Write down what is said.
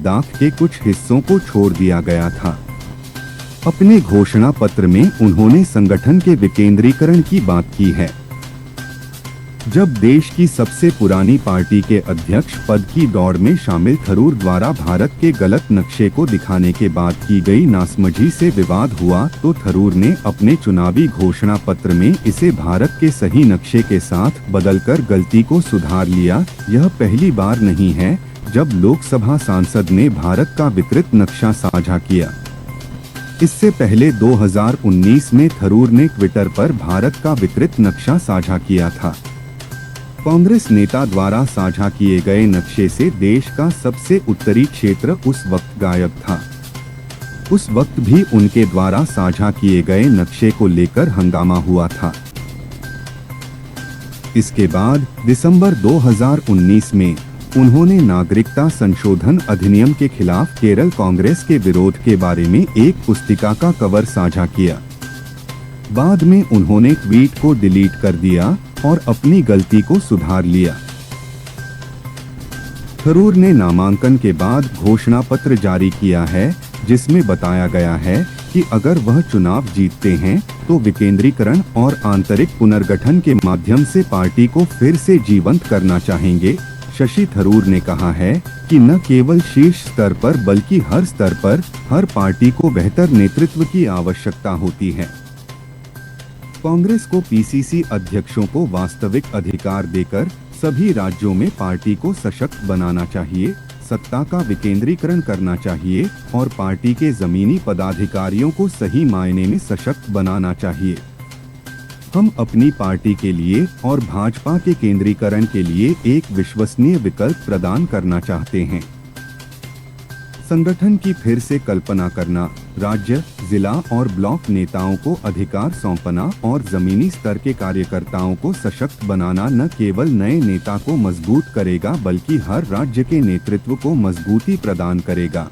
लद्दाख के कुछ हिस्सों को छोड़ दिया गया था। अपने घोषणा पत्र में उन्होंने संगठन के विकेंद्रीकरण की बात की है। जब देश की सबसे पुरानी पार्टी के अध्यक्ष पद की दौड़ में शामिल थरूर द्वारा भारत के गलत नक्शे को दिखाने के बाद की गई नासमझी से विवाद हुआ तो थरूर ने अपने चुनावी घोषणा पत्र में इसे भारत के सही नक्शे के साथ बदलकर गलती को सुधार लिया। यह पहली बार नहीं है जब लोकसभा सांसद ने भारत का विकृत नक्शा साझा किया। इससे पहले 2019 में थरूर ने ट्विटर पर भारत का विकृत नक्शा साझा किया था। कांग्रेस नेता द्वारा साझा किए गए नक्शे से देश का सबसे उत्तरी क्षेत्र उस वक्त गायब था। उस वक्त भी उनके द्वारा साझा किए गए नक्शे को लेकर हंगामा हुआ था। इसके बाद दिसंबर 2019 में उन्होंने नागरिकता संशोधन अधिनियम के खिलाफ केरल कांग्रेस के विरोध के बारे में एक पुस्तिका का कवर साझा किया। बाद में उन्होंने ट्वीट को डिलीट कर दिया और अपनी गलती को सुधार लिया। थरूर ने नामांकन के बाद घोषणा पत्र जारी किया है जिसमें बताया गया है कि अगर वह चुनाव जीतते हैं तो विकेंद्रीकरण और आंतरिक पुनर्गठन के माध्यम से पार्टी को फिर से जीवंत करना चाहेंगे। शशि थरूर ने कहा है कि न केवल शीर्ष स्तर पर बल्कि हर स्तर पर हर पार्टी को बेहतर नेतृत्व की आवश्यकता होती है। कांग्रेस को पीसीसी अध्यक्षों को वास्तविक अधिकार देकर सभी राज्यों में पार्टी को सशक्त बनाना चाहिए, सत्ता का विकेंद्रीकरण करना चाहिए और पार्टी के जमीनी पदाधिकारियों को सही मायने में सशक्त बनाना चाहिए। हम अपनी पार्टी के लिए और भाजपा के केंद्रीकरण के लिए एक विश्वसनीय विकल्प प्रदान करना चाहते हैं। संगठन की फिर से कल्पना करना, राज्य, जिला और ब्लॉक नेताओं को अधिकार सौंपना और जमीनी स्तर के कार्यकर्ताओं को सशक्त बनाना न केवल नए नेता को मजबूत करेगा बल्कि हर राज्य के नेतृत्व को मजबूती प्रदान करेगा।